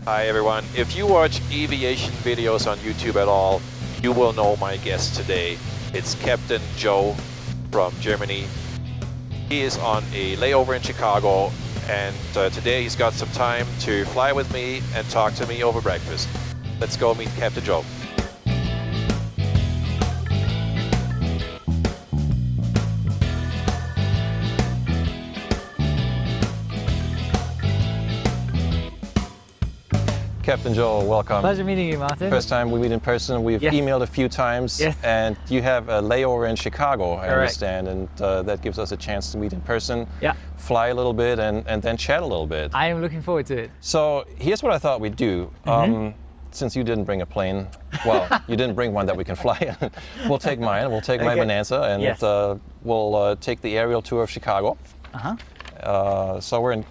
Hi everyone. If you watch aviation videos on YouTube at all, you will know my guest today. It's Captain Joe from Germany. He is on a layover in Chicago, and today he's got some time to fly with me and talk to me over breakfast. Let's go meet Captain Joe. Captain Joe, welcome. Pleasure meeting you, Martin. First time we meet in person. We've emailed a few times, and you have a layover in Chicago, I understand, and that gives us a chance to meet in person, fly a little bit, and then chat a little bit. I am looking forward to it. So here's what I thought we'd do. Since you didn't bring a plane, well, you didn't bring one that we can fly. We'll take mine. We'll take my Bonanza, and we'll take the aerial tour of Chicago. So we're in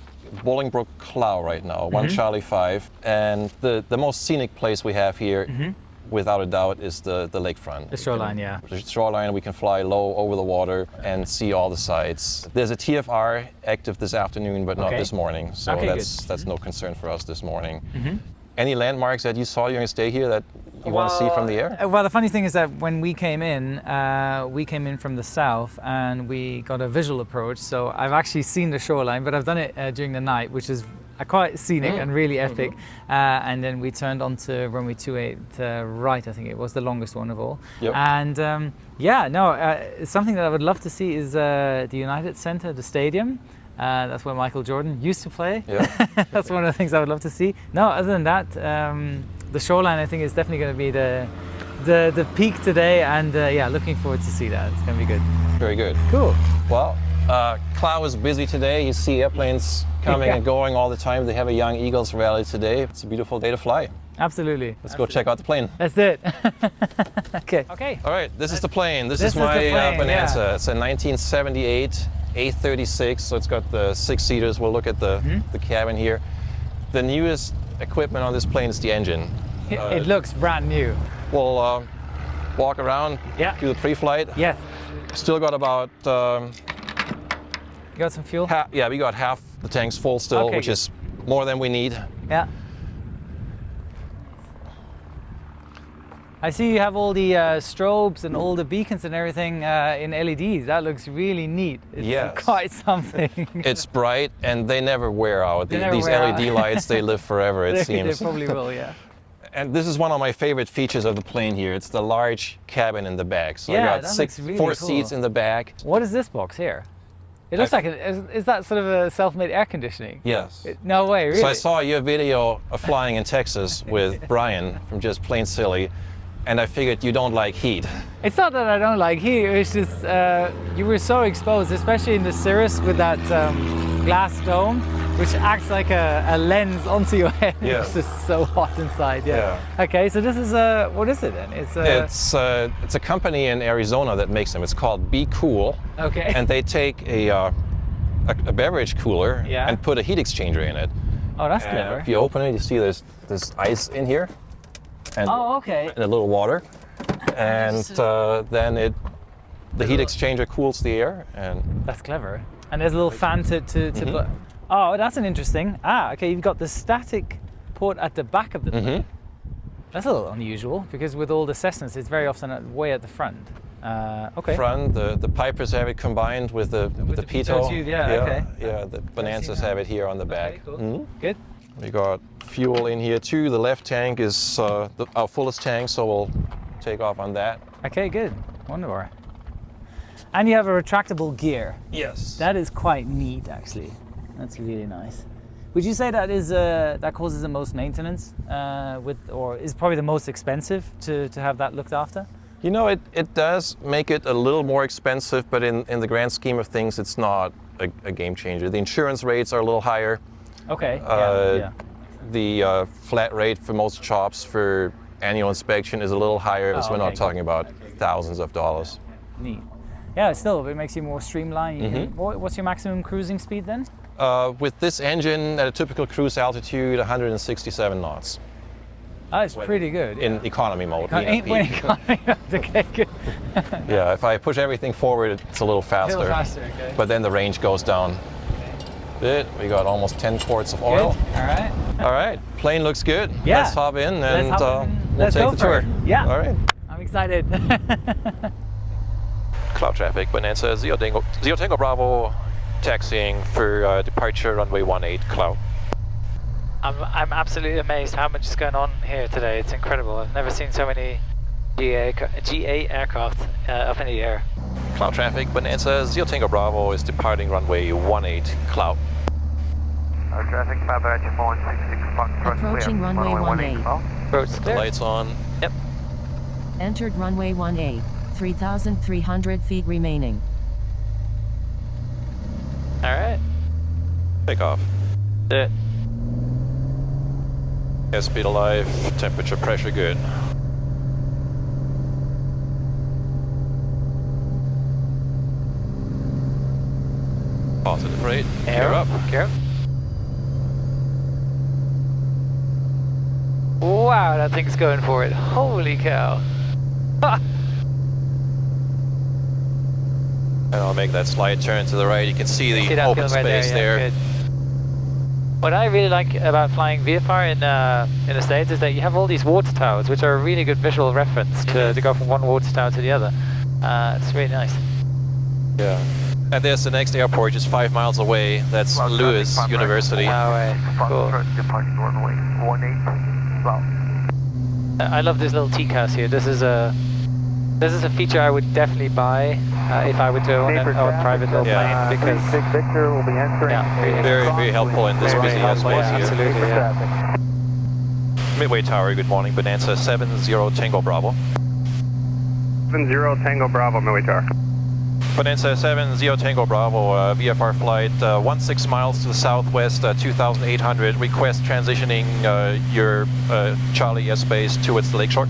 Bolingbrook, Clow right now, 1 Charlie 5, and the most scenic place we have here, without a doubt, is the lakefront. The shoreline, The shoreline, we can fly low over the water and see all the sights. There's a TFR active this afternoon, but not this morning, so that's no concern for us this morning. Any landmarks that you saw during your stay here that you want to see from the air? Well, the funny thing is that when we came in from the south and we got a visual approach. So I've actually seen the shoreline, but I've done it during the night, which is quite scenic and really epic. And then we turned onto runway 28 right, I think it was the longest one of all. And something that I would love to see is the United Center, the stadium. That's where Michael Jordan used to play. That's one of the things I would love to see. No, other than that, the shoreline I think is definitely going to be the peak today, and looking forward to see that. It's going to be good. Very good. Cool. Well, Clow is busy today. You see airplanes coming and going all the time. They have a Young Eagles rally today. It's a beautiful day to fly. Absolutely. Let's go check out the plane. Let's do it. Okay. All right, this is the plane. This is my Bonanza. It's a 1978 A36, so it's got the 6-seaters. We'll look at the cabin here. The newest equipment on this plane is the engine. It looks brand new. We'll walk around, do the pre-flight. Yes. Still got about... you got some fuel? We got half the tanks full still, which is more than we need. Yeah. I see you have all the strobes and all the beacons and everything in LEDs. That looks really neat. It's quite something. It's bright and they never wear out. These LED lights, they live forever, it seems. They probably will, yeah. And this is one of my favorite features of the plane here. It's the large cabin in the back. So I got four seats in the back. What is this box here? It looks like is that sort of a self-made air conditioning? Yes. No way, really? So I saw your video of flying in Texas with Brian from Just Plain Silly, and I figured you don't like heat. It's not that I don't like heat, it's just you were so exposed, especially in the Cirrus with that glass dome, which acts like a lens onto your head. It's just so hot inside. Okay, so this is what is it then? It's a company in Arizona that makes them. It's called Be Cool. Okay. And they take a beverage cooler and put a heat exchanger in it. Oh, that's clever. If you open it, you see there's ice in here. And, and a little water, and then the heat exchanger cools the air, and that's clever. And there's a little fan to put. Oh, that's an interesting. Okay, you've got the static port at the back of the plane. That's a little unusual because with all the Cessnas, it's very often way at the front. Front, the Pipers have it combined with the pitot. The Bonanzas have it here on the back. Cool. Good. We got fuel in here too. The left tank is our fullest tank, so we'll take off on that. Okay, good. Wonderful. And you have a retractable gear. Yes. That is quite neat, actually. That's really nice. Would you say that is that causes the most maintenance, or is probably the most expensive to have that looked after? You know, it does make it a little more expensive, but in the grand scheme of things, it's not a game changer. The insurance rates are a little higher. Okay. The flat rate for most shops for annual inspection is a little higher, as we're not talking about thousands of dollars. Neat. Yeah, still, it makes you more streamlined. What's your maximum cruising speed then? With this engine, at a typical cruise altitude, 167 knots. That's pretty good. In economy mode. Okay, good. If I push everything forward, it's a little faster. Okay. But then the range goes down. Good. We got almost 10 quarts of oil. Good. All right. All right. Plane looks good. Yeah. Let's hop in and we'll Let's take go the for tour. it. Yeah. All right. I'm excited. Cloud traffic, Bonanza, Zero Tango Bravo, taxiing for departure runway 18, Cloud. I'm absolutely amazed how much is going on here today. It's incredible. I've never seen so many GA aircraft up in the air. Cloud traffic, Bonanza, Zero Tango Bravo is departing runway 18, Cloud. Traffic, Appalachian 466 Foxtrot. Approaching runway 18. Approach The clear. lights on. Yep. Entered runway 18. 3,300 feet remaining. All right. Takeoff. Do it. Airspeed alive, temperature, pressure good. Positive rate. Gear up. Gear up. Wow, that thing's going for it. Holy cow. And I'll make that slight turn to the right. You can see the that open field right space there. Yeah, good. What I really like about flying VFR in the States is that you have all these water towers, which are a really good visual reference to go from one water tower to the other. It's really nice. Yeah. And there's the next airport just 5 miles away. That's Lewis University. No way. Cool. Departing runway 18, Cloud. I love this little teak house here. This is a feature I would definitely buy if I were to own a private little plane, because Victor will be entering. yeah, Very helpful in this busy airspace here. absolutely. Yeah. Midway Tower, good morning. Bonanza 70 Tango Bravo. 70 Tango Bravo, Midway Tower. Bonanza 70 Tango Bravo, VFR flight 16 miles to the southwest, 2,800. Request transitioning your Charlie airspace towards the lakeshore.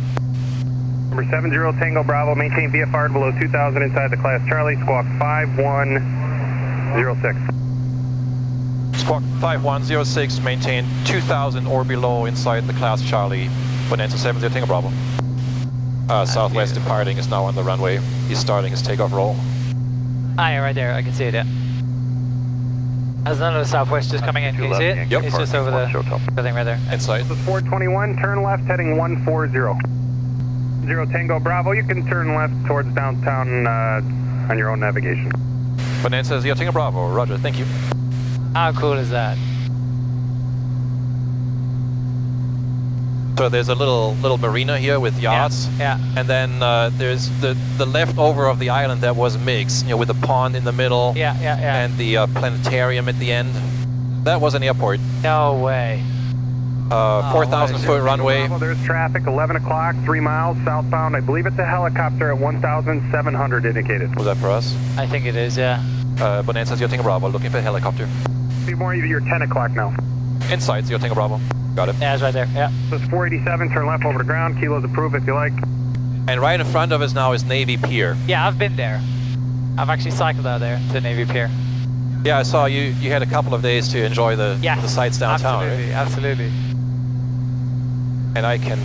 Number 70 Tango Bravo, maintain VFR below 2,000 inside the class Charlie, squawk 5106. Squawk 5106, maintain 2,000 or below inside the class Charlie. Bonanza 70 Tango Bravo. Southwest departing is now on the runway. He's starting his takeoff roll. Ah, yeah, right there. I can see it. Yeah. There's another Southwest just coming in. Can you see it? Yep. It's just over the thing right there. Inside. This is 421, turn left heading 140. 0 Tango Bravo, you can turn left towards downtown on your own navigation. Bonanza 0 Tango Bravo, roger, thank you. How cool is that? So there's a little marina here with yachts. Yeah. And then there's the leftover of the island that was mixed, you know, with the pond in the middle. Yeah. And the planetarium at the end. That was an airport. No way. 4,000 foot runway. Bravo, there's traffic, 11 o'clock, 3 miles southbound. I believe it's a helicopter at 1,700 indicated. Was that for us? I think it is, yeah. Bonanza 0 Tango Bravo, looking for a helicopter. Be more you're 10 o'clock now. Inside 0 Tango Bravo. Got it. Yeah, it's right there, yeah. This is 487, turn left over to ground, kilos approved if you like. And right in front of us now is Navy Pier. Yeah, I've been there. I've actually cycled out there to Navy Pier. Yeah, I saw you had a couple of days to enjoy the sights downtown, absolutely, right? absolutely. And I can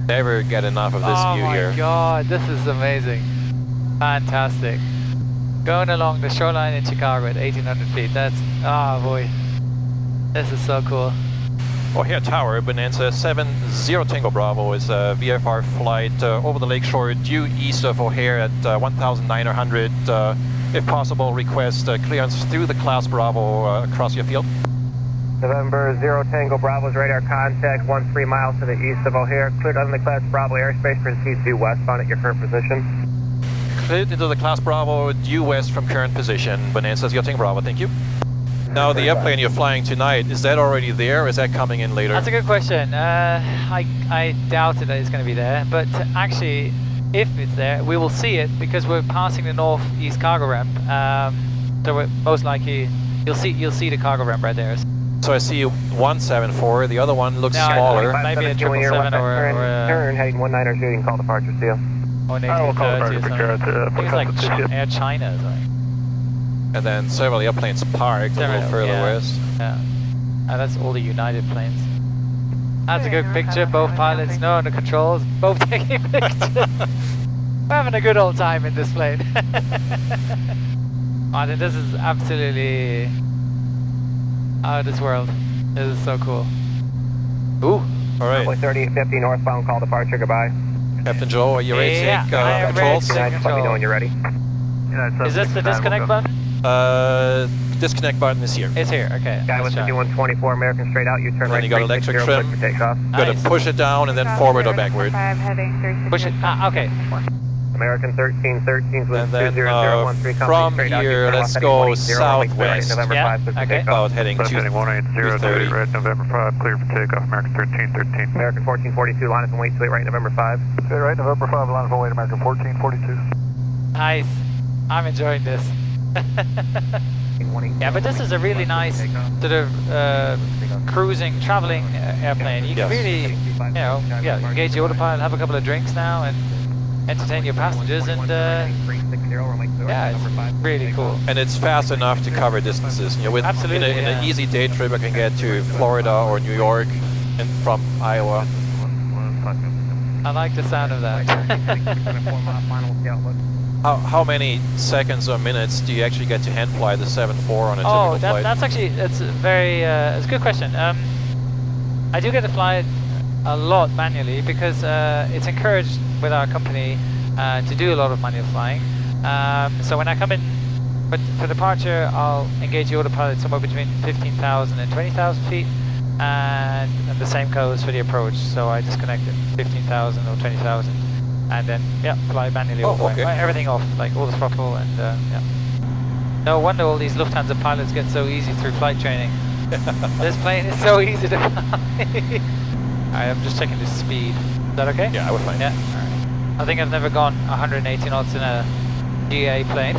never get enough of this view here. Oh my god, this is amazing. Fantastic. Going along the shoreline in Chicago at 1,800 feet, that's, oh boy. This is so cool. O'Hare Tower, Bonanza 70 Tango Bravo is a VFR flight over the lakeshore due east of O'Hare at 1,900. If possible, request clearance through the class Bravo across your field. November 0 Tango Bravo's radar contact, 13 miles to the east of O'Hare. Cleared under the class Bravo airspace, proceed due westbound at your current position. Cleared into the class Bravo due west from current position. Bonanza 0 Tango Bravo, thank you. Now the airplane you're flying tonight, is that already there or is that coming in later? That's a good question. I doubt that it's going to be there, but actually, if it's there, we will see it because we're passing the northeast cargo ramp. So we're most likely, you'll see the cargo ramp right there. So I see 174, the other one looks smaller. Maybe a 777 or turn heading 19er shooting, call departure, see ya. Or an I will call 1830 or departure something. I think it's like Air China or something. And then several airplanes parked a little further west. Yeah. And that's all the United planes. That's a good picture. Both pilots know the controls, both taking pictures. We're having a good old time in this plane. I think this is absolutely out of this world. This is so cool. Ooh. All right. 3850 northbound, call departure, goodbye. Captain Joe, are you ready to Yeah, take I am controls? ready to take Just let me know when you're ready. Is this the disconnect button? Disconnect button is here. It's here, okay. Guy let's with try. 5124 American straight out, you turn right. you got electric 360, trim. clear for takeoff. Got to Nice. push it down and then forward or backward. Push it, okay. American 1313 with And then 2013 from straight out, here, you turn let's left go heading 180, southwest. November Yeah, 5, clear for okay. takeoff. About heading Left heading 180, 230. red November 5, clear for takeoff, American 1313. American 1442, line up and wait to it right, November 5. Stay right, November 5, line up and wait, American 1442. Nice. I'm enjoying this. Yeah, but this is a really nice sort of cruising, traveling airplane. You can really, you know, engage the autopilot, have a couple of drinks now, and entertain your passengers, and yeah, it's really cool. And it's fast enough to cover distances. You know, with Absolutely, in yeah. an easy day trip, I can get to Florida or New York, and from Iowa. I like the sound of that. How many seconds or minutes do you actually get to hand fly the 7.4 on a typical flight? That's actually, it's a very, it's a good question. I do get to fly it a lot manually because it's encouraged with our company to do a lot of manual flying. So when I come in for departure, I'll engage the autopilot somewhere between 15,000 and 20,000 feet, and the same goes for the approach. So I disconnect at 15,000 or 20,000, and then fly manually all the way. okay. Everything off, like all the throttle, and yeah. No wonder all these Lufthansa pilots get so easy through flight training. This plane is so easy to fly. Alright, I'm just checking the speed. Is that okay? Yeah, I would fine. Yeah. Alright. I think I've never gone 180 knots in a GA plane.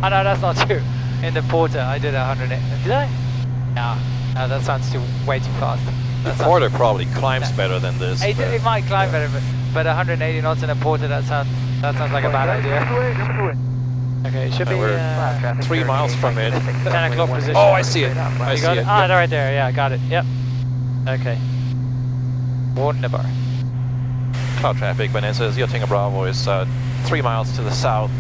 Oh no, that's not true. In the Porter, I did 180. Did I? No, that sounds way too fast. The Porter probably climbs better than this. It might climb better, but 180 knots in a Porter, that sounds like a bad idea. Okay, it should be 3 miles from it. 10 o'clock position. Oh, I see it. I You see got it. it? Ah, right there. Yeah, got it. Yep. Okay. Wunderbar. Cloud traffic, Bonanza, Zero Bravo is 3 miles to the south,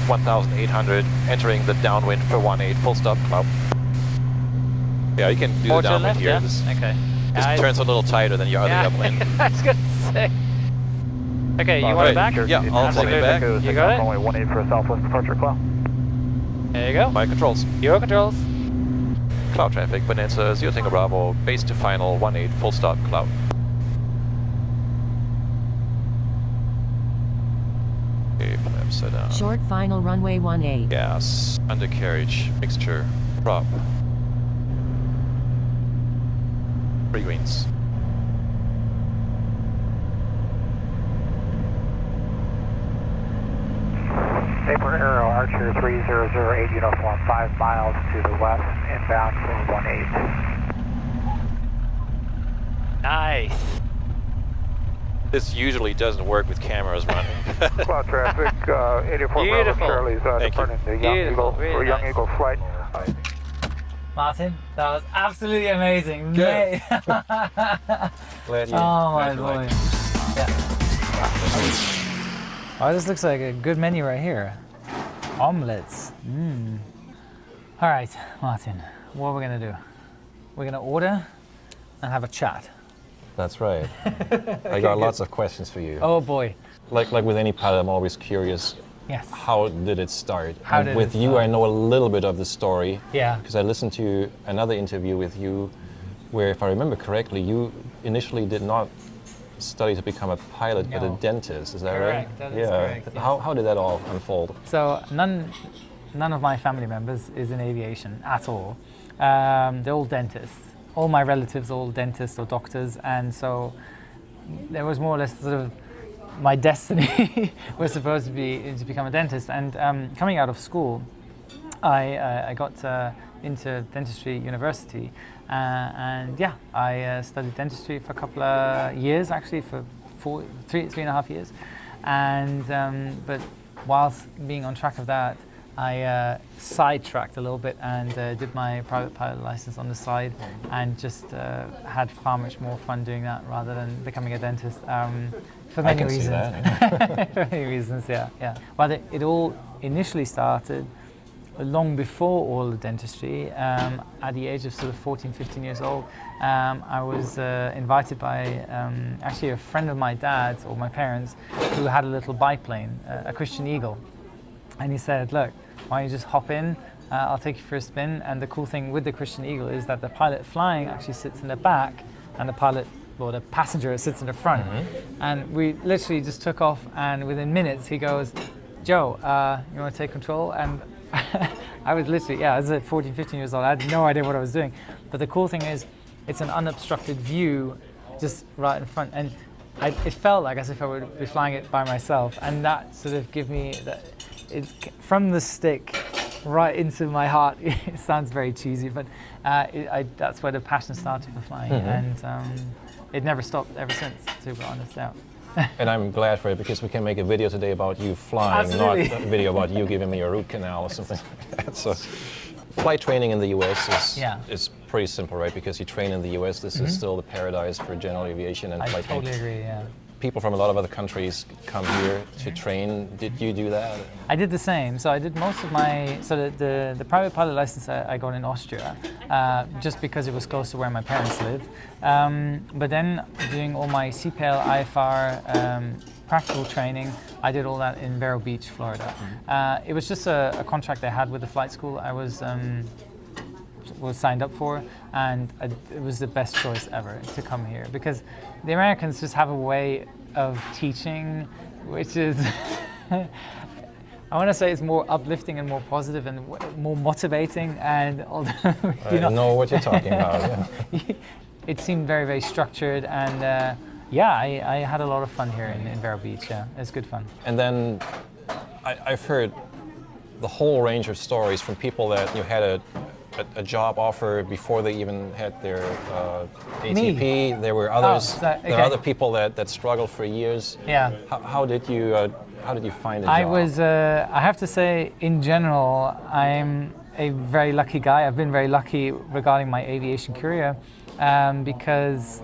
1,800, entering the downwind for 18, full stop, Cloud. Yeah, you can do More the to the downwind left, here. yeah? This Okay. turns a little tighter than your other upwind. I was going to say. Okay, you want it back? Yeah, I'll take it back. You got it? Runway 18 for a southwest departure, Clow. There you go. My controls. Your controls. Cloud traffic, Bonanza, Zero Bravo, base to final, 18, full stop, Cloud. Okay, flaps set down. Short final runway 18. Gas, undercarriage, mixture, prop. 3 greens. Paper Aero Archer 3008 uniform, 5 miles to the west, inbound for 18. Nice. This usually doesn't work with cameras running. Cloud traffic, 84 Bravo Beautiful. Charlie's Thank you. departing the Young Beautiful, Eagle, really for Young nice. Eagle flight. Martin, that was absolutely amazing. Good. Mate. Glad you Oh my glad you boy. liked it. Yeah. Oh, this looks like a good menu right here. Omelets. Mmm. All right, Martin, what are we gonna do? We're gonna order and have a chat. That's right. I got lots of questions for you. Oh boy. Like with any pilot, I'm always curious. Yes. How did it start? How And did with it you, start? I know a little bit of the story. Yeah. Because I listened to another interview with you, where, if I remember correctly, you initially did not study to become a pilot, but a No. dentist. Is that Correct, right? that is correct, yes. How did that all unfold? So none of my family members is in aviation at all. They're all dentists. All my relatives are all dentists or doctors, and so there was more or less sort of my destiny was supposed to be to become a dentist. And coming out of school, I got into dentistry university, and yeah, I studied dentistry for a couple of years, actually for three and a half years, and but whilst being on track of that, I sidetracked a little bit and did my private pilot license on the side, and just had far much more fun doing that rather than becoming a dentist. For many I can see reasons. that. For many reasons, yeah. Well, it all initially started long before all the dentistry, at the age of sort of 14, 15 years old, I was invited by actually a friend of my dad's or my parents who had a little biplane, a Christian Eagle. And he said, look, why don't you just hop in, I'll take you for a spin. And the cool thing with the Christian Eagle is that the pilot flying actually sits in the back and the pilot, or the passenger, sits in the front. And we literally just took off, and within minutes he goes, Joe, you want to take control? And I was literally, I was at 14, 15 years old. I had no idea what I was doing. But the cool thing is, it's an unobstructed view just right in front. And it felt like as if I would be flying it by myself. And that sort of gave me, from the stick right into my heart. It sounds very cheesy, but that's where the passion started for flying. And it never stopped ever since, to be honest. And I'm glad for it, because we can make a video today about you flying, Absolutely. not a video about you giving me a root canal or something like that. So, flight training in the US is pretty simple, right? Because you train in the US, this is still the paradise for general aviation and flight training. I totally agree, People from a lot of other countries come here to train. Did you do that? I did the same. So I did most of my, the private pilot license I got in Austria, just because it was close to where my parents lived. But then doing all my CPL, IFR, practical training, I did all that in Vero Beach, Florida. It was just a contract I had with the flight school I was signed up for, and it was the best choice ever to come here, because the Americans just have a way of teaching which is I want to say it's more uplifting and more positive and more motivating, and although I know what you're talking about. It seemed very, very structured, and I had a lot of fun here in Vero Beach. It's good fun. And then I've heard the whole range of stories from people that had a job offer before they even had their ATP. Me. There were others. There are other people that struggled for years. Yeah. How did you find a job? I have to say, in general, I'm a very lucky guy. I've been very lucky regarding my aviation career, because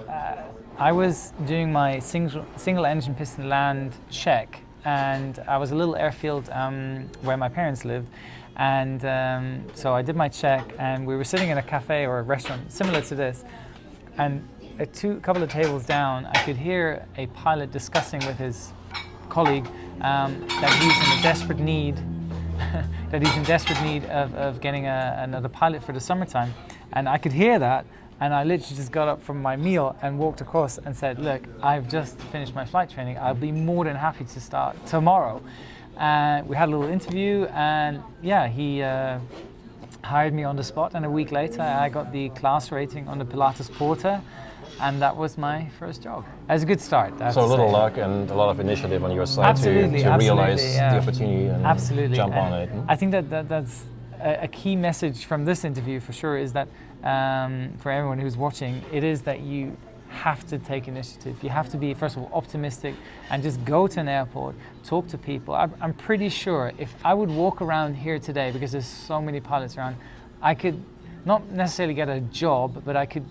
I was doing my single engine piston land check, and I was a little airfield where my parents lived. And so I did my check, and we were sitting in a cafe or a restaurant similar to this, and a couple of tables down, I could hear a pilot discussing with his colleague that he's in a desperate need, of getting another pilot for the summertime. And I could hear that, and I literally just got up from my meal and walked across and said, "Look, I've just finished my flight training. I'll be more than happy to start tomorrow." We had a little interview, and he hired me on the spot, and a week later I got the class rating on the Pilatus Porter, and that was my first job. It was a good start. So a little luck and a lot of initiative on your side to realize the opportunity and jump on it. I think that's a key message from this interview for sure, is that for everyone who's watching, it is that you have to take initiative. You have to be, first of all, optimistic and just go to an airport, talk to people. I'm pretty sure if I would walk around here today, because there's so many pilots around, I could not necessarily get a job, but I could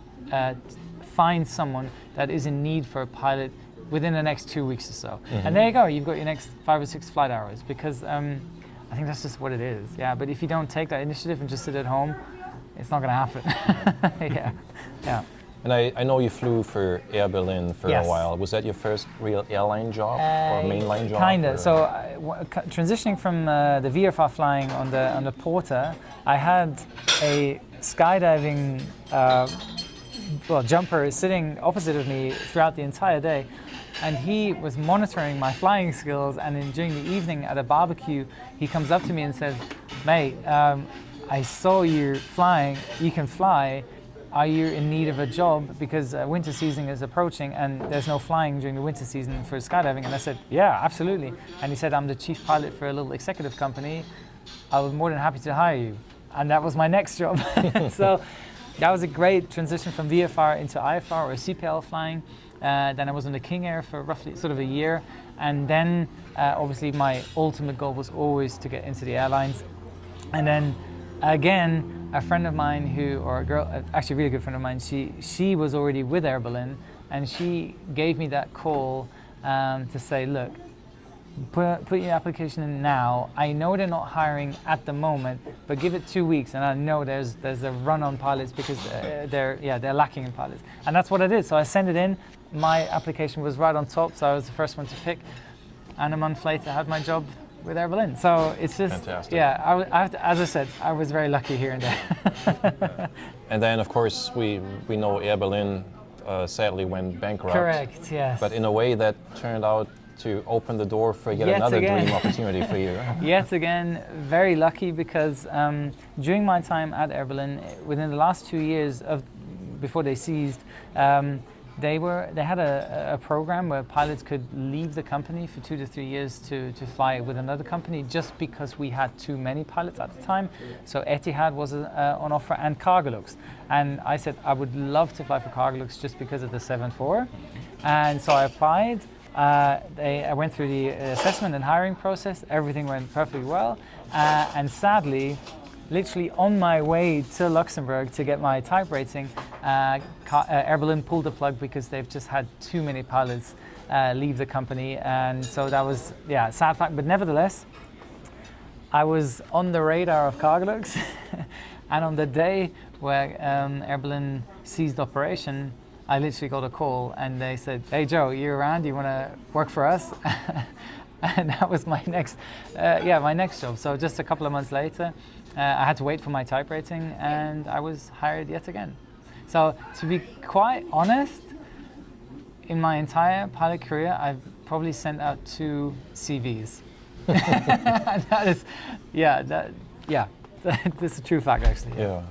find someone that is in need for a pilot within the next 2 weeks or so. And there you go, you've got your next 5 or 6 flight hours, because I think that's just what it is. But if you don't take that initiative and just sit at home, it's not going to happen. And I know you flew for Air Berlin for a while. Was that your first real airline job or mainline job? Kinda. So transitioning from the VFR flying on the Porter, I had a skydiving jumper sitting opposite of me throughout the entire day, and he was monitoring my flying skills. And during the evening at a barbecue, he comes up to me and says, "Mate, I saw you flying. You can fly. Are you in need of a job? Because winter season is approaching and there's no flying during the winter season for skydiving." And I said, "Yeah, absolutely." And he said, "I'm the chief pilot for a little executive company. I was more than happy to hire you." And that was my next job. So that was a great transition from VFR into IFR or CPL flying. Then I was on the King Air for roughly sort of a year. And then obviously my ultimate goal was always to get into the airlines. And then again, a friend of mine or a girl, actually a really good friend of mine, she was already with Air Berlin, and she gave me that call to say, "Look, put your application in now. I know they're not hiring at the moment, but give it 2 weeks, and I know there's a run on pilots because they're lacking in pilots, and that's what I did. So I sent it in. My application was right on top, so I was the first one to pick, and a month later I had my job with Air Berlin. So it's just fantastic. Yeah. As I said, I was very lucky here and there. And then of course we know Air Berlin sadly went bankrupt. Correct. Yes. But in a way that turned out to open the door for yet another dream opportunity for you. Yet again, very lucky because during my time at Air Berlin, within the last 2 years before they ceased, they had a program where pilots could leave the company for 2 to 3 years to fly with another company, just because we had too many pilots at the time. So Etihad was on offer, and Cargolux. And I said I would love to fly for Cargolux just because of the 747. And so I applied. I went through the assessment and hiring process. Everything went perfectly well. And sadly, literally on my way to Luxembourg to get my type rating, Air Berlin pulled the plug because they've just had too many pilots leave the company. And so that was, a sad fact. But nevertheless, I was on the radar of Cargolux. And on the day where Air Berlin ceased operation, I literally got a call and they said, "Hey Joe, you around? You want to work for us?" And that was my next job. So just a couple of months later, I had to wait for my type rating, and I was hired yet again. So to be quite honest, in my entire pilot career, I've probably sent out 2 CVs. That's a true fact, actually. Yeah.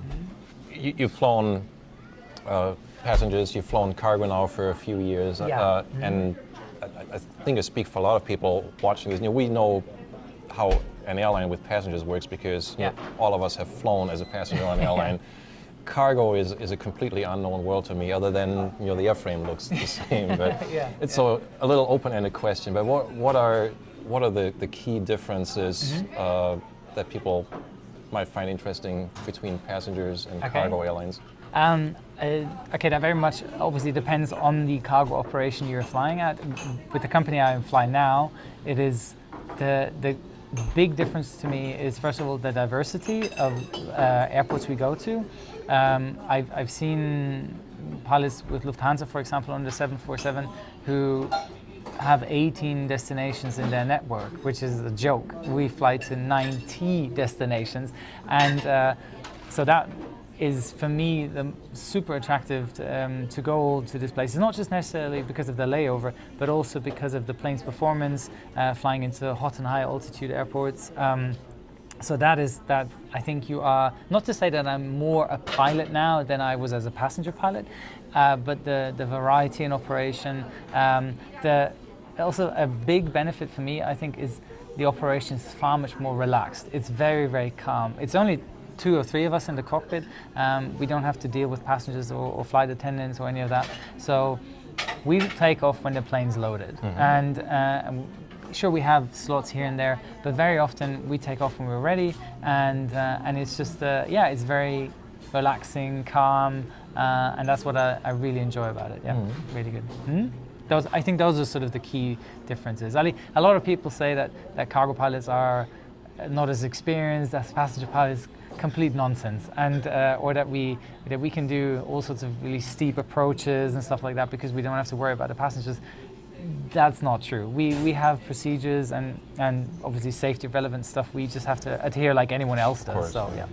You've flown passengers, you've flown cargo now for a few years, and I think I speak for a lot of people watching this. We know how an airline with passengers works because all of us have flown as a passenger on an airline. Cargo is a completely unknown world to me, other than the airframe looks the same. But it's a little open-ended question. But what are the key differences that people might find interesting between passengers and cargo airlines? That very much obviously depends on the cargo operation you're flying at. With the company I fly now, it is the big difference to me is, first of all, the diversity of airports we go to. I've seen pilots with Lufthansa, for example, on the 747, who have 18 destinations in their network, which is a joke. We fly to 90 destinations, and so that is for me the super attractive to go to this place. It's not just necessarily because of the layover, but also because of the plane's performance, flying into hot and high altitude airports. So that I think you are, not to say that I'm more a pilot now than I was as a passenger pilot, but the variety in operation. Also a big benefit for me, I think, is the operation is far much more relaxed. It's very, very calm. It's only 2 or 3 of us in the cockpit. We don't have to deal with passengers or flight attendants or any of that. So we take off when the plane's loaded. And sure, we have slots here and there, but very often we take off when we're ready. And it's just, it's very relaxing, calm, and that's what I really enjoy about it. Yeah, really good. I think those are sort of the key differences. A lot of people say that cargo pilots are not as experienced as passenger pilots. Complete nonsense, and or that we can do all sorts of really steep approaches and stuff like that because we don't have to worry about the passengers. That's not true. We have procedures and obviously safety relevant stuff. We just have to adhere like anyone else does. So yeah.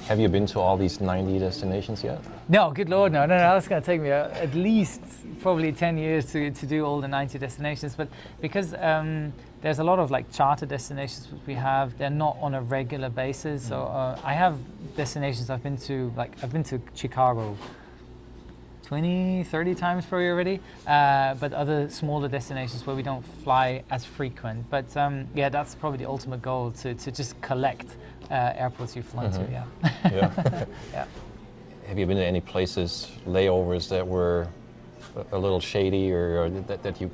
Have you been to all these 90 destinations yet? No, good Lord, no. That's going to take me at least probably 10 years to do all the 90 destinations. But because there's a lot of like charter destinations which we have, they're not on a regular basis. So I have destinations I've been to Chicago 20, 30 times probably already, but other smaller destinations where we don't fly as frequent. But that's probably the ultimate goal, to just collect airports you've flown to. Yeah. Have you been to any places, layovers, that were a little shady or that you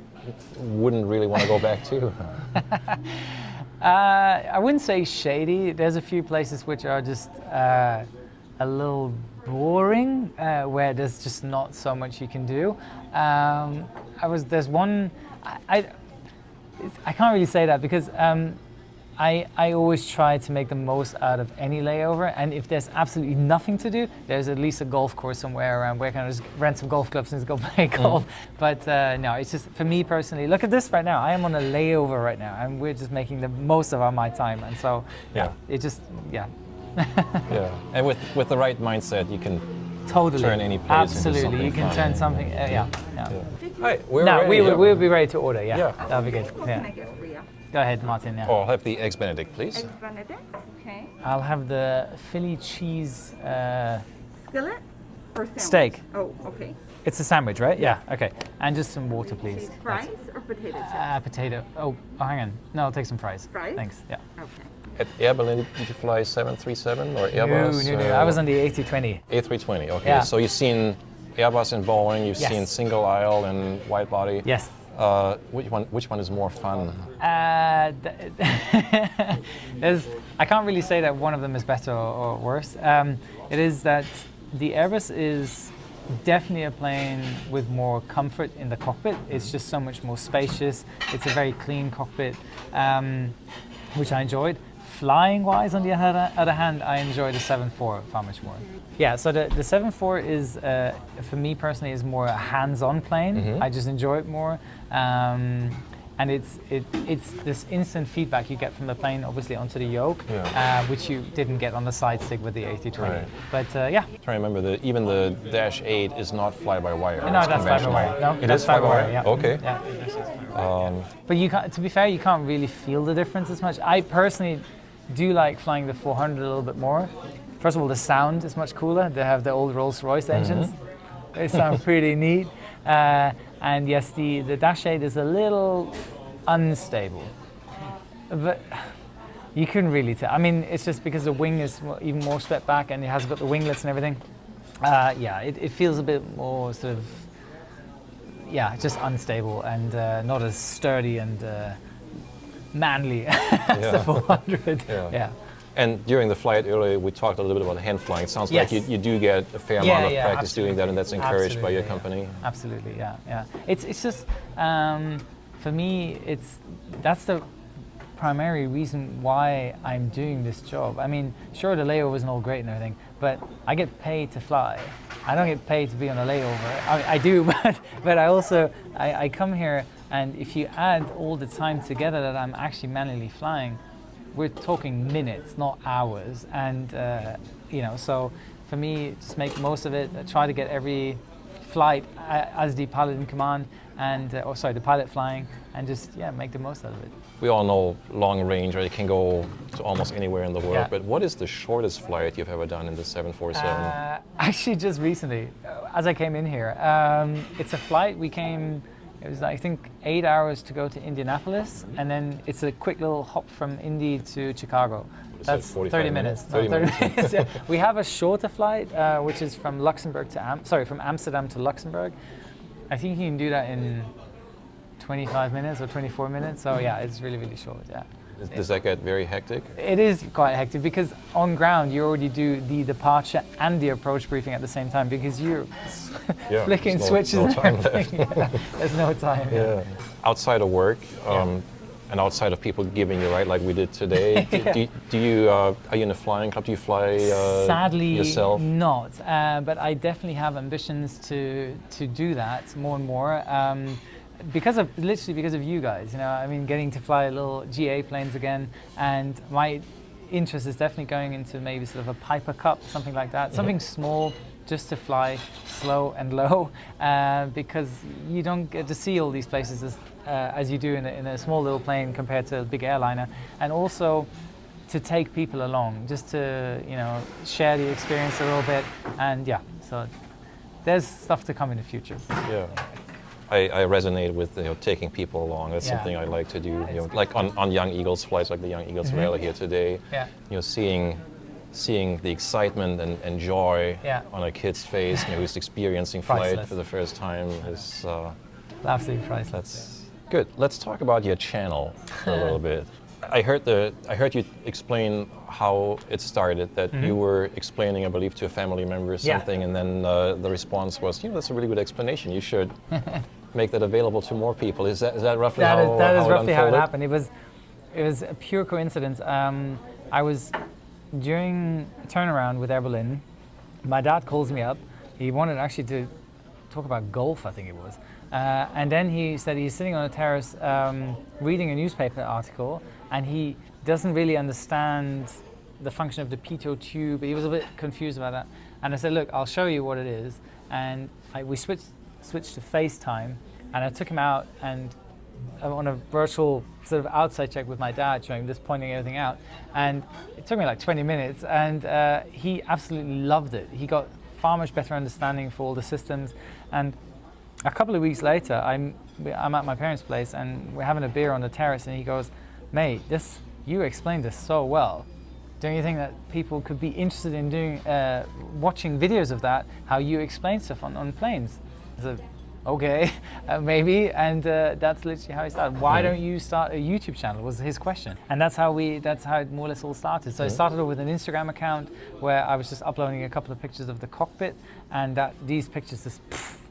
wouldn't really want to go back to? I wouldn't say shady. There's a few places which are just a little boring, where there's just not so much you can do. There's one. I can't really say that because I always try to make the most out of any layover, and if there's absolutely nothing to do, there's at least a golf course somewhere around where I can just rent some golf clubs and just go play golf. But no, it's just for me personally. Look at this right now. I am on a layover right now, and we're just making the most of my time. And so it just yeah. And with the right mindset, you can totally turn any place absolutely. into something You can fun. turn something. Hi, we're No, ready. we'll be ready to order. Yeah, that'll be good. What can I get for you? Go ahead, Martin. Yeah. Oh, I'll have the eggs Benedict, please. Eggs Benedict, okay. I'll have the Philly cheese Skillet or sandwich? steak. Oh, okay. It's a sandwich, right? Yeah. Okay. And just some water, please. Fries or potato chips? Potato. Oh, hang on. No, I'll take some fries. Fries? Thanks. Yeah. Okay. At Air Berlin, did you fly 737 or Airbus? No. I was on the A320. A320. Okay. Yeah. So you've seen Airbus and Boeing. You've seen single aisle and wide body. Yes. Which one is more fun? I can't really say that one of them is better or worse. It is that the Airbus is definitely a plane with more comfort in the cockpit. It's just so much more spacious. It's a very clean cockpit, which I enjoyed. Flying wise, on the other hand, I enjoy the 747 far much more. Yeah, so the 747 is, for me personally, is more a hands-on plane. I just enjoy it more. And it's this instant feedback you get from the plane, obviously, onto the yoke, which you didn't get on the side stick with the A320. Right. But yeah. I'm trying to remember, even the Dash 8 is not fly-by-wire. No, it's that's fly-by-wire. No, it is fly-by-wire? Yeah. Okay. Yeah. But you can't, to be fair, you can't really feel the difference as much. I personally do like flying the 400 a little bit more. First of all, the sound is much cooler. They have the old Rolls-Royce engines. They sound pretty neat. And yes, the Dash 8 is a little unstable. But you couldn't really tell. I mean, it's just because the wing is even more swept back and it has got the winglets and everything. It feels a bit more sort of, just unstable and not as sturdy and manly as the 400. Yeah. And during the flight earlier, we talked a little bit about hand flying. It sounds like you do get a fair amount of practice doing that, and that's encouraged by your company. Absolutely, yeah. It's just, for me, that's the primary reason why I'm doing this job. I mean, sure, the layovers and all great and everything, but I get paid to fly. I don't get paid to be on a layover. I do, but I also, I come here, and if you add all the time together that I'm actually manually flying, we're talking minutes, not hours. And, so for me, just make the most of it, try to get every flight as the pilot in command, and, the pilot flying, and just, make the most out of it. We all know long range, right? It can go to almost anywhere in the world, Yeah. but what is the shortest flight you've ever done in the 747? Actually, just recently, as I came in here, it's a flight it was, I think, 8 hours to go to Indianapolis, and then it's a quick little hop from Indy to Chicago. That's 30 minutes. 30 minutes. Yeah. We have a shorter flight, which is from from Amsterdam to Luxembourg. I think you can do that in 25 minutes or 24 minutes. So yeah, it's really, really short. Yeah. Does that get very hectic? It is quite hectic because on ground you already do the departure and the approach briefing at the same time because you're flicking switches. No time and everything. There's no time. Yeah. Outside of work and outside of people giving you right like we did today, do you are you in a flying club? Do you fly Sadly, yourself? not. But I definitely have ambitions to do that more and more. Because of you guys, I mean, getting to fly little GA planes again, and my interest is definitely going into maybe sort of a Piper Cup, something like that, something small, just to fly slow and low, because you don't get to see all these places as you do in a small little plane compared to a big airliner, and also to take people along, just to share the experience a little bit, and so there's stuff to come in the future. Yeah. I resonate with taking people along. That's something I like to do. Like on Young Eagles flights, like the Young Eagles rally here today. Yeah. Seeing the excitement and joy on a kid's face, who's experiencing flight for the first time is absolutely priceless. That's good. Let's talk about your channel for a little bit. I heard you explain how it started, that you were explaining, I believe, to a family member something, and then the response was, that's a really good explanation. You should make that available to more people? Is that roughly that how is how roughly it how it unfolded? happened. It was a pure coincidence. I was during a turnaround with Air Berlin. My dad calls me up. He wanted actually to talk about golf, I think it was. And then he said he's sitting on a terrace reading a newspaper article, and he doesn't really understand the function of the pitot tube. He was a bit confused about that. And I said, look, I'll show you what it is. And we switched to FaceTime, and I took him out and on a virtual sort of outside check with my dad, showing this, pointing everything out. And it took me like 20 minutes, and he absolutely loved it. He got far much better understanding for all the systems. And a couple of weeks later, I'm at my parents' place, and we're having a beer on the terrace, and he goes, mate, you explained this so well. Don't you think that people could be interested in doing watching videos of that, how you explain stuff on planes? I said, okay, maybe, and that's literally how it started. Why don't you start a YouTube channel, was his question. And that's how it more or less all started. So it started off with an Instagram account where I was just uploading a couple of pictures of the cockpit, and these pictures just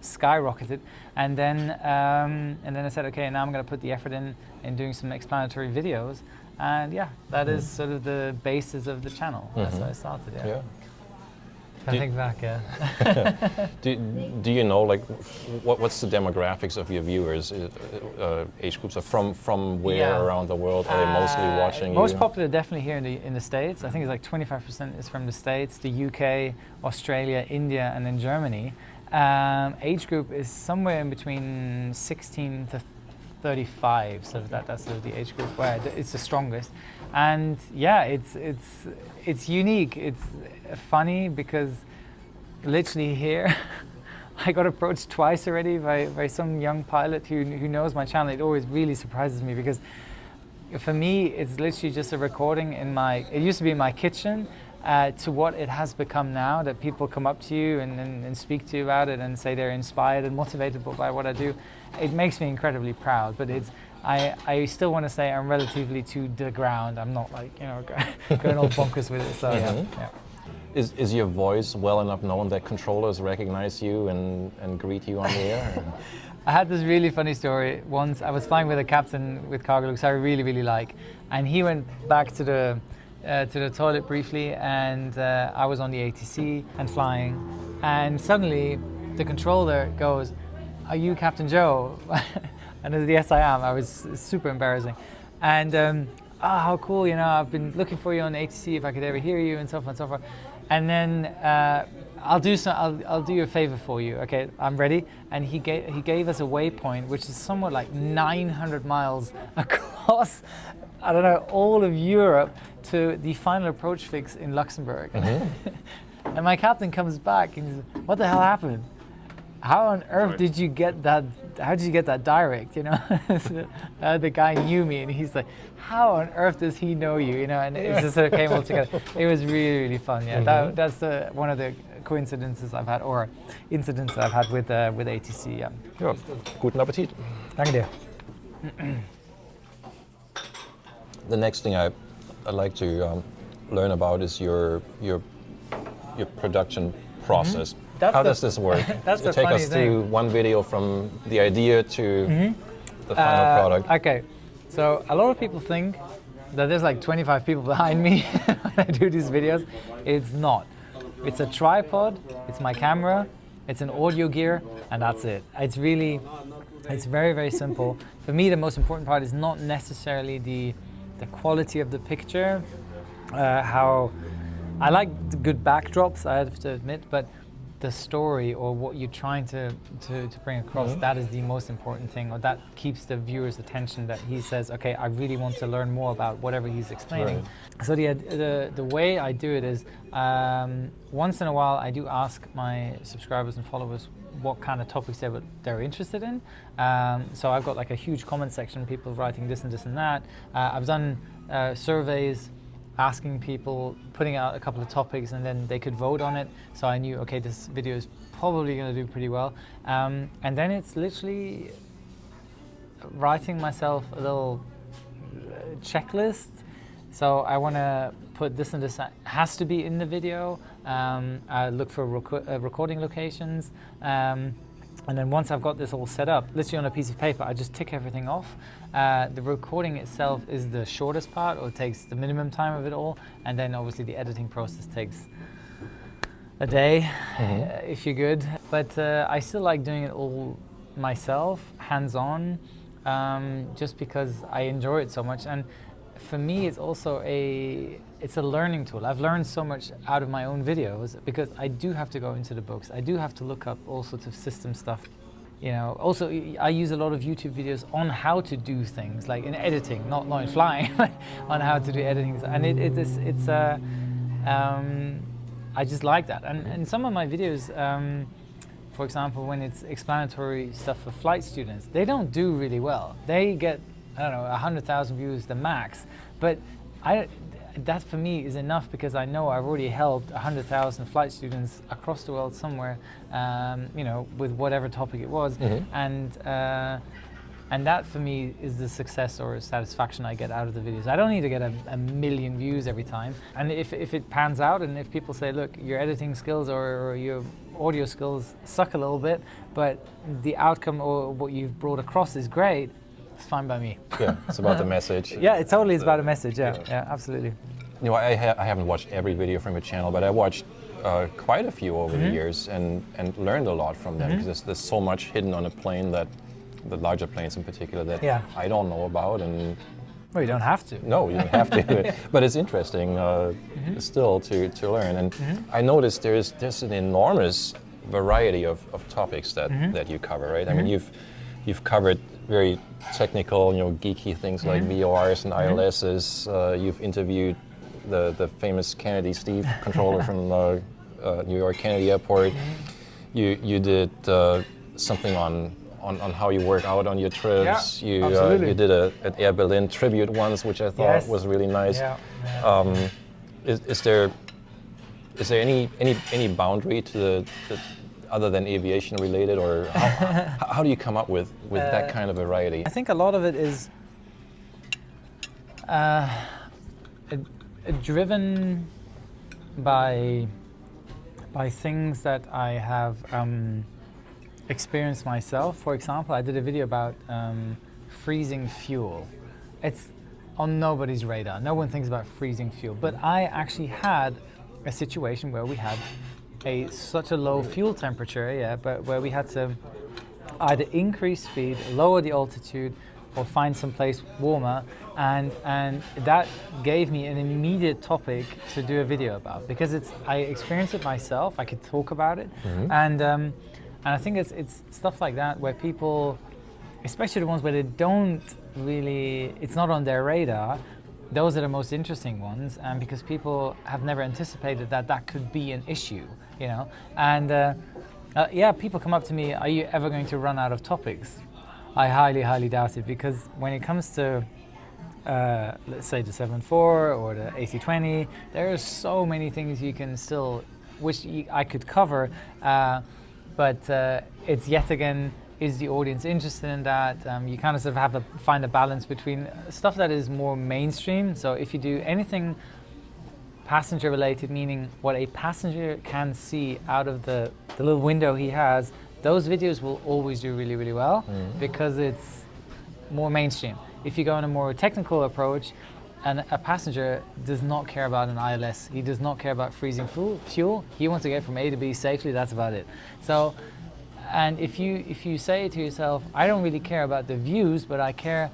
skyrocketed. And then I said, okay, now I'm going to put the effort in doing some explanatory videos. And yeah, that is sort of the basis of the channel. That's how I started. Yeah. I think back. Yeah. Do you know, like, what's the demographics of your viewers? Age groups are from where around the world? Are they mostly watching? Most popular, definitely here in the States. I think it's like 25% is from the States, the UK, Australia, India, and then Germany. Age group is somewhere in between 16 to 35, so that's sort of the age group where it's the strongest. And yeah, it's unique. It's funny because literally here I got approached twice already by some young pilot who knows my channel. It always really surprises me because for me it's literally just a recording it used to be in my kitchen, to what it has become now, that people come up to you and speak to you about it and say they're inspired and motivated by what I do. It makes me incredibly proud, but I still want to say I'm relatively to the ground. I'm not like, going all bonkers with it. So yeah. Is your voice well enough known that controllers recognize you and greet you on the air? I had this really funny story. Once I was flying with a captain with cargo looks I really, really like, and he went back to the toilet briefly, and I was on the ATC and flying, and suddenly the controller goes, "Are you Captain Joe?" And I said, "Yes, I am." I was super embarrassing, and how cool! I've been looking for you on the ATC if I could ever hear you, and so forth and so forth. And then I'll do you a favor for you. Okay, I'm ready. And he gave us a waypoint, which is somewhat like 900 miles across, I don't know, all of Europe to the final approach fix in Luxembourg. And my captain comes back and he says, "What the hell happened? How on earth did you get that? How did you get that direct?" The guy knew me, and he's like, "How on earth does he know you?" And it just sort of came all together. It was really, really fun. Yeah, that's one of the coincidences I've had, or incidents I've had with ATC. Yeah. Ja, guten Appetit. Danke dir. The next thing I'd like to learn about is your production process. How does this work? Take us through one video from the idea to the final product. Okay, so a lot of people think that there's like 25 people behind me when I do these videos. It's not. It's a tripod, it's my camera, it's an audio gear, and that's it. It's very, very simple. For me, the most important part is not necessarily the quality of the picture. How I like the good backdrops, I have to admit, but the story or what you're trying to bring across, that is the most important thing, or that keeps the viewer's attention, that he says, okay, I really want to learn more about whatever he's explaining. Right. So the way I do it is, once in a while I do ask my subscribers and followers what kind of topics they're interested in. So I've got like a huge comment section, people writing this and this and that. I've done surveys, asking people, putting out a couple of topics, and then they could vote on it. So I knew, okay, this video is probably going to do pretty well. And then it's literally writing myself a little checklist. So I want to put this and this has to be in the video. I look for recording locations. And then once I've got this all set up, literally on a piece of paper, I just tick everything off. The recording itself is the shortest part, or takes the minimum time of it all. And then obviously the editing process takes a day, if you're good. But I still like doing it all myself, hands-on, just because I enjoy it so much. And for me, it's also it's a learning tool. I've learned so much out of my own videos because I do have to go into the books. I do have to look up all sorts of system stuff. You know, also I use a lot of YouTube videos on how to do things, like in editing, not in flying, on how to do editing. And I just like that. And some of my videos, for example, when it's explanatory stuff for flight students, they don't do really well. They get, I don't know, 100,000 views the max, but that for me is enough because I know I've already helped 100,000 flight students across the world somewhere, you know, with whatever topic it was, and that for me is the success or satisfaction I get out of the videos. I don't need to get a million views every time, and if it pans out and if people say, look, your editing skills or your audio skills suck a little bit, but the outcome or what you've brought across is great, it's fine by me. Yeah, it's about the message. Yeah, it totally is about a message. Yeah, absolutely. You know, I haven't watched every video from your channel, but I watched quite a few over the years and learned a lot from them because there's so much hidden on a plane, that the larger planes in particular, that I don't know about. And well, you don't have to. No, you don't have to. But it's interesting still to learn. And I noticed there's an enormous variety of topics that you cover, right? I mean, you've covered very technical, you know, geeky things like VORs and ILSs. You've interviewed the famous Kennedy Steve controller from New York Kennedy Airport. You did something on how you work out on your trips. Yeah, you did an Air Berlin tribute once, which I thought was really nice. Yeah. Is there any boundary to the other than aviation related, or how do you come up with that kind of variety? I think a lot of it is driven by things that I have experienced myself. For example, I did a video about freezing fuel. It's on nobody's radar. No one thinks about freezing fuel, but I actually had a situation where we had such a low fuel temperature, but where we had to either increase speed, lower the altitude, or find some place warmer, and that gave me an immediate topic to do a video about, because I experienced it myself. I could talk about it, and I think it's stuff like that where people, especially the ones where they don't really, it's not on their radar, those are the most interesting ones, and because people have never anticipated that could be an issue, you know. And people come up to me, are you ever going to run out of topics? I highly doubt it, because when it comes to let's say the 747 or the A320, there are so many things you can still, I could cover, but it's yet again, is the audience interested in that? You kind of sort of have to find a balance between stuff that is more mainstream. So if you do anything passenger related, meaning what a passenger can see out of the little window he has, those videos will always do really well, because it's more mainstream. If you go on a more technical approach, and a passenger does not care about an ILS, he does not care about freezing fuel, he wants to get from A to B safely, that's about it. So, and if you say to yourself, I don't really care about the views, but I care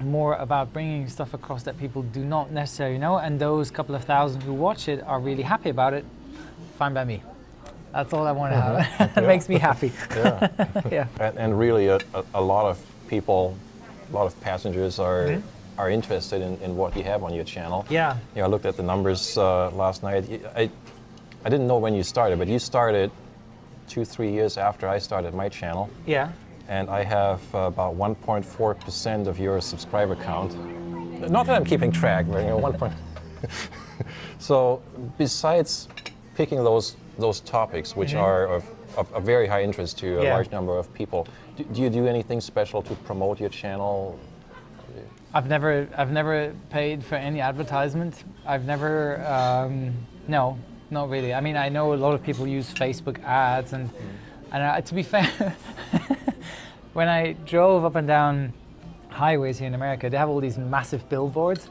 more about bringing stuff across that people do not necessarily know, and those couple of thousand who watch it are really happy about it, fine by me. That's all I want to have. It makes me happy. Yeah. And really a lot of people, a lot of passengers are interested in what you have on your channel. Yeah. You know, I looked at the numbers last night. I didn't know when you started, but you started 2-3 years after I started my channel. Yeah. And I have about 1.4% of your subscriber count. Not that I'm keeping track, but you know, 1. So besides picking those topics, which are of a very high interest to a large number of people, do you do anything special to promote your channel? I've never paid for any advertisement. I've never, no, not really. I mean, I know a lot of people use Facebook ads, and And to be fair, when I drove up and down highways here in America, they have all these massive billboards.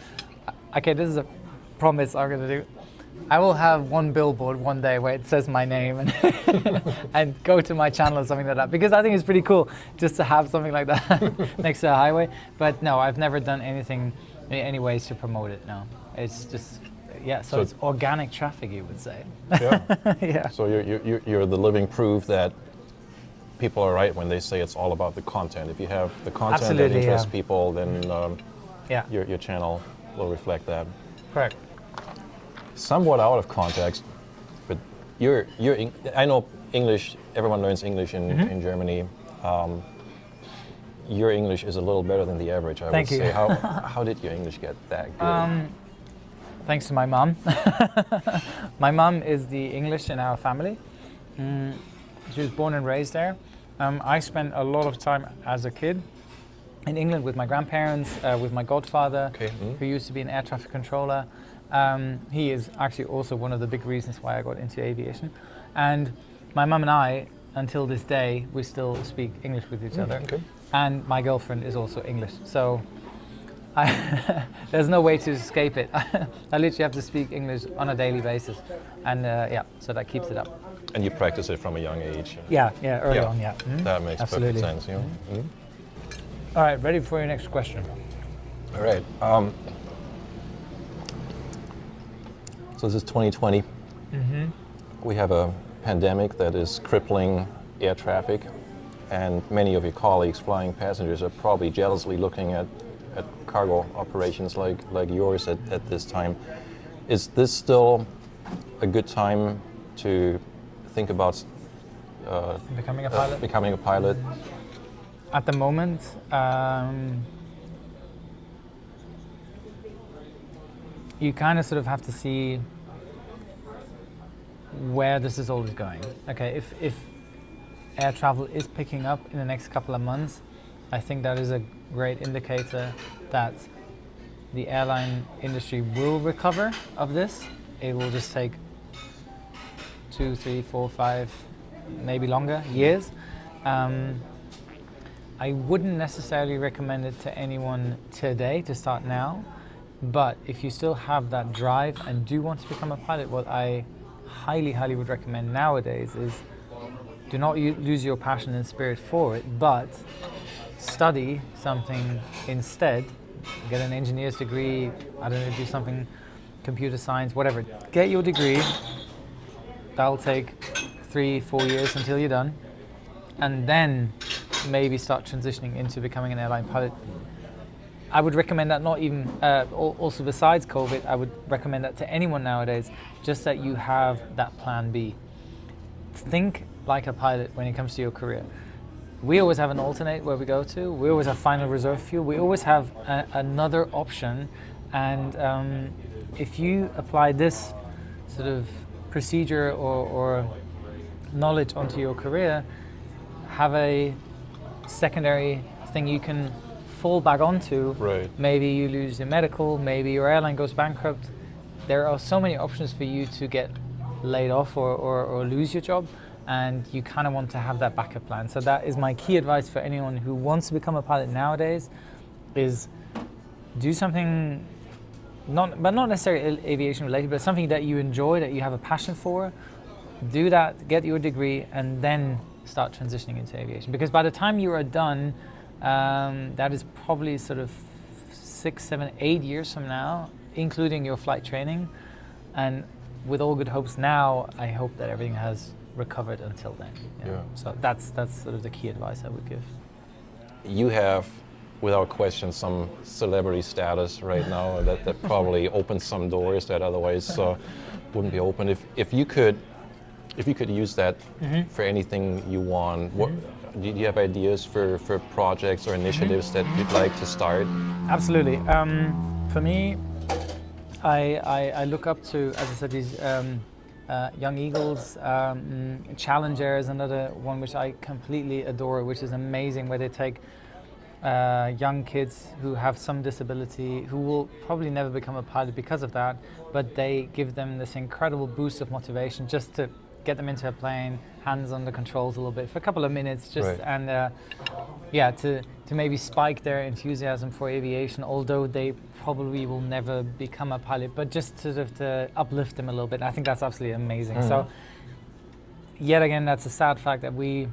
Okay, this is a promise I'm gonna do. I will have one billboard one day where it says my name and and go to my channel or something like that, because I think it's pretty cool just to have something like that next to a highway. But no, I've never done anything in any ways to promote it. No, it's just so it's organic traffic, you would say. Yeah. Yeah. So you're the living proof that people are right when they say it's all about the content. If you have the content Absolutely, that interests yeah. people, then Yeah. your channel will reflect that. Correct. Somewhat out of context, but I know English. Everyone learns English in Germany. Your English is a little better than the average, I Thank would you. say. How did your English get that good? Thanks to my mom. My mom is the English in our family. She was born and raised there. I spent a lot of time as a kid in England with my grandparents, with my godfather, who used to be an air traffic controller. He is actually also one of the big reasons why I got into aviation. And my mum and I, until this day, we still speak English with each other. Okay. And my girlfriend is also English. So there's no way to escape it. I literally have to speak English on a daily basis. And so that keeps it up. And you practice it from a young age. Yeah, early on, yeah. That makes Absolutely. perfect sense. You know? All right, ready for your next question. All right. So this is 2020. We have a pandemic that is crippling air traffic, and many of your colleagues flying passengers are probably jealously looking at cargo operations like yours at this time. Is this still a good time to think about Becoming a pilot? Becoming a pilot? At the moment, you kind of sort of have to see where this is always going. Okay, if air travel is picking up in the next couple of months, I think that is a great indicator that the airline industry will recover of this. It will just take 2, 3, 4, 5, maybe longer years. I wouldn't necessarily recommend it to anyone today to start now, but if you still have that drive and do want to become a pilot, what I highly would recommend nowadays is do not lose your passion and spirit for it, but study something instead. Get an engineer's degree, I don't know, do something, computer science, whatever. Get your degree. That'll take 3-4 years until you're done, and then maybe start transitioning into becoming an airline pilot. I would recommend that, not even, also besides COVID, I would recommend that to anyone nowadays, just that you have that plan B. Think like a pilot when it comes to your career. We always have an alternate where we go to, we always have final reserve fuel, we always have another option, and if you apply this sort of procedure or knowledge onto your career, have a secondary thing you can fall back onto. Right. Maybe you lose your medical, maybe your airline goes bankrupt. There are so many options for you to get laid off or lose your job, and you kind of want to have that backup plan. So that is my key advice for anyone who wants to become a pilot nowadays, is do something, not necessarily aviation related, but something that you enjoy, that you have a passion for. Do that, get your degree, and then start transitioning into aviation. Because by the time you are done, that is probably sort of 6, 7, 8 years from now, including your flight training. And with all good hopes now, I hope that everything has recovered until then. Yeah. So that's sort of the key advice I would give. You have, without question, some celebrity status right now that probably opens some doors that otherwise wouldn't be open. If you could use that for anything you want, do you have ideas for projects or initiatives that you'd like to start? Absolutely. For me, I look up to, as I said, these Young Eagles. Challenger is another one which I completely adore, which is amazing, where they take young kids who have some disability, who will probably never become a pilot because of that, but they give them this incredible boost of motivation just to get them into a plane, hands on the controls a little bit for a couple of minutes, just Right. and yeah, to maybe spike their enthusiasm for aviation, although they probably will never become a pilot, but just sort of to uplift them a little bit. I think that's absolutely amazing. So yet again, that's a sad fact that we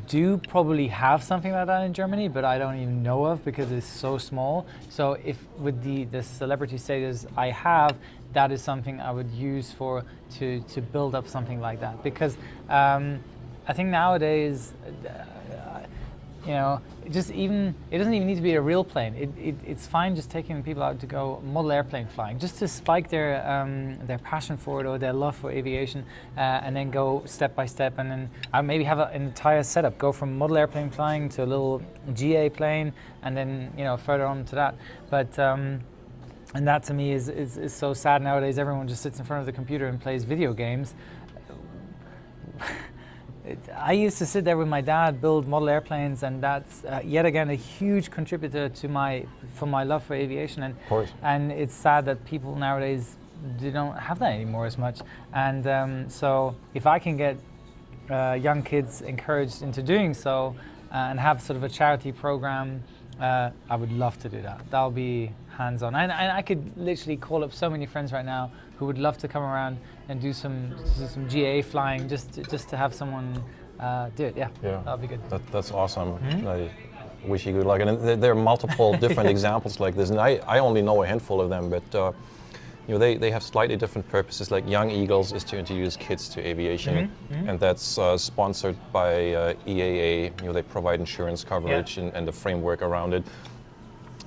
do probably have something like that in Germany, but I don't even know of because it's so small. So if with the celebrity status I have, that is something I would use to build up something like that. Because I think nowadays, you know, it doesn't even need to be a real plane. It's fine just taking people out to go model airplane flying, just to spike their passion for it or their love for aviation, and then go step by step, and then maybe have an entire setup, go from model airplane flying to a little GA plane, and then, you know, further on to that. But and that to me is so sad nowadays. Everyone just sits in front of the computer and plays video games. I used to sit there with my dad, build model airplanes, and that's yet again a huge contributor to my love for aviation. And Of course. and it's sad that people nowadays they don't have that anymore as much. And so if I can get young kids encouraged into doing so, and have sort of a charity program, I would love to do that. That'll be hands-on. And I could literally call up so many friends right now who would love to come around and do some GA flying, just to have someone do it. Yeah, that'll be good. That's awesome. I wish you good luck. And there are multiple different examples like this, and I only know a handful of them, but you know, they have slightly different purposes. Like Young Eagles is to introduce kids to aviation, and that's sponsored by EAA. You know, they provide insurance coverage and the framework around it.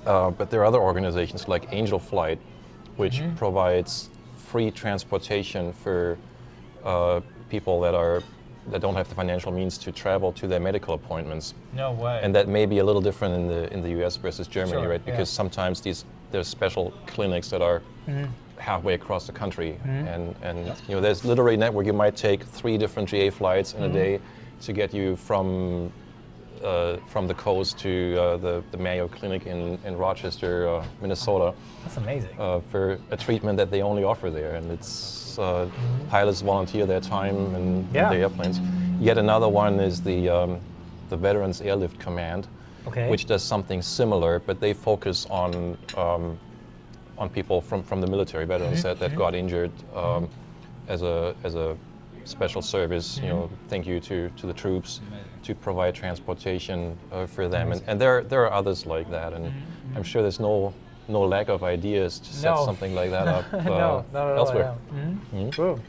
But there are other organizations like Angel Flight, which provides free transportation for people that don't have the financial means to travel to their medical appointments. No way. And that may be a little different in the US versus Germany, Sure, right? Because sometimes there's special clinics that are halfway across the country, and you know, there's literally a network. You might take 3 different GA flights in a day to get you from the coast to the Mayo Clinic in Rochester, Minnesota. That's amazing. For a treatment that they only offer there, and it's pilots volunteer their time and the airplanes. Yet another one is the Veterans Airlift Command, which does something similar, but they focus on people from the military, veterans that got injured as a special service. You know, thank you to the troops to provide transportation for them, and there are others like that, and I'm sure there's no lack of ideas to set something like that up No, not at elsewhere. all. Cool.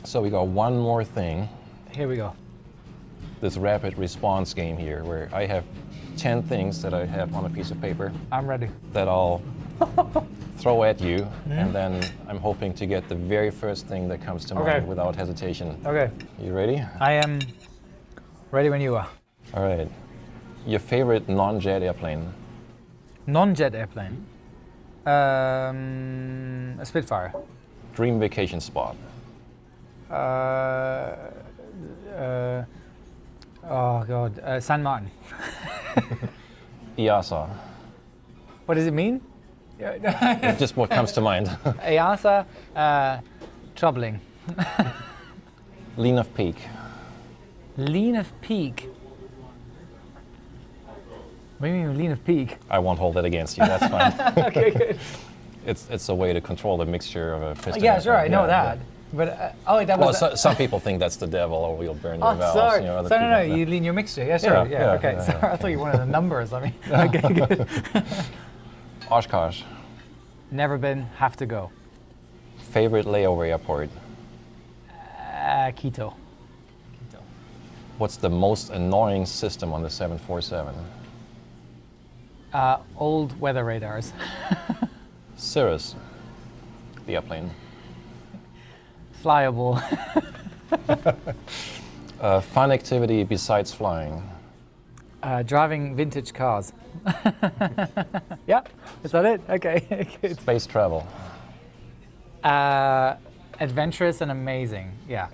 So we got one more thing. Here we go. This rapid response game here, where I have 10 things that I have on a piece of paper I'm ready. that I'll throw at you, and then I'm hoping to get the very first thing that comes to mind without hesitation. Okay. You ready? I am ready when you are. All right. Your favorite non-jet airplane? Non-jet airplane. A Spitfire. Dream vacation spot? Oh God, San Martin. EASA? What does it mean? Just what comes to mind. EASA, troubling. Lean of peak? Lean of peak. What do you mean lean of peak? I won't hold that against you, that's fine. Okay, good. It's a way to control the mixture of a piston. Yeah, sure, I know yeah, that. But that Well, was. some people think that's the devil, or we'll burn your Oh, valves. sorry. You know, other So no, people- you lean your mixture. Yeah, sure. Yeah, Okay. yeah, Sorry, I thought you wanted a number or something. Okay, good. Oshkosh? Never been. Have to go. Favorite layover airport? Quito. What's the most annoying system on the 747? Old weather radars. Cirrus, the airplane. Flyable. Fun activity besides flying? Driving vintage cars. Yeah, is that it? Okay, good. Space travel? Adventurous and amazing. Yeah.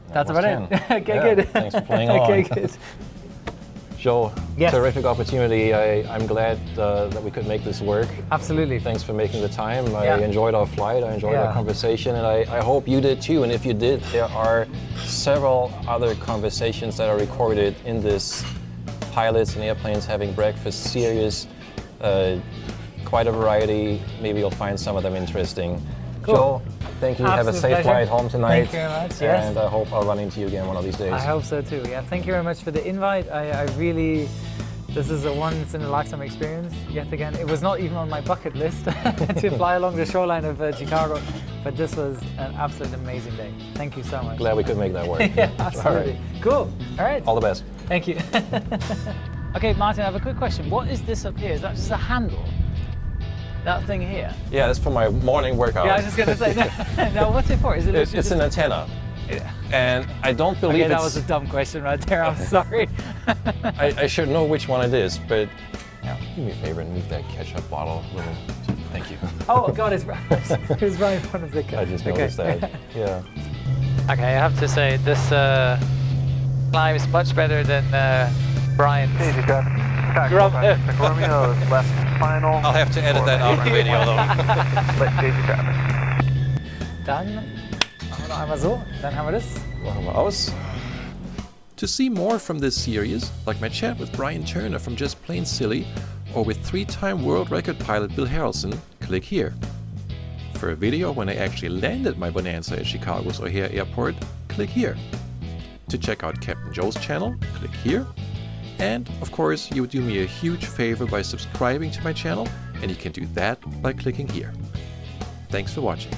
That's was about 10. it. Okay, Yeah, good. thanks for playing Okay, along. good. Joe, Yes. terrific opportunity. I'm glad that we could make this work. Absolutely. Thanks for making the time. Yeah. I enjoyed our flight. I enjoyed our conversation, and I hope you did too. And if you did, there are several other conversations that are recorded in this Pilots and Airplanes Having Breakfast series. Quite a variety. Maybe you'll find some of them interesting. Cool. Joe, thank you. Have a Absolute safe pleasure. flight home tonight. Thank you very much. Yes. And I hope I'll run into you again one of these days. I hope so too. Yeah, thank you very much for the invite. I really, this is a once in a lifetime experience. Yet again, it was not even on my bucket list to fly along the shoreline of Chicago, but this was an absolute amazing day. Thank you so much. Glad we could make that work. Yeah, absolutely. Cool. All right. All the best. Thank you. Okay, Martin, I have a quick question. What is this up here? Is that just a handle? That thing here? Yeah, that's for my morning workout. Yeah, I was just going to say, no, what's it for? Is it It's an antenna. And I don't believe Okay, that it's... was a dumb question right there. I'm sorry. I should know which one it is, but do me a favor and move that ketchup bottle a little. Thank you. Oh, God, it's right in front of the car. I just noticed that. Yeah. Okay, I have to say this climb is much better than Brian's. Romeo is left final. I'll have to edit that out on video though. Let Daisy traffic. Dann machen wir noch einmal so, dann haben wir das. Machen wir aus. To see more from this series, like my chat with Brian Turner from Just Plain Silly, or with 3-time world record pilot Bill Harrelson, click here. For a video when I actually landed my Bonanza at Chicago's O'Hare Airport, click here. To check out Captain Joe's channel, click here. And, of course, you would do me a huge favor by subscribing to my channel, and you can do that by clicking here. Thanks for watching.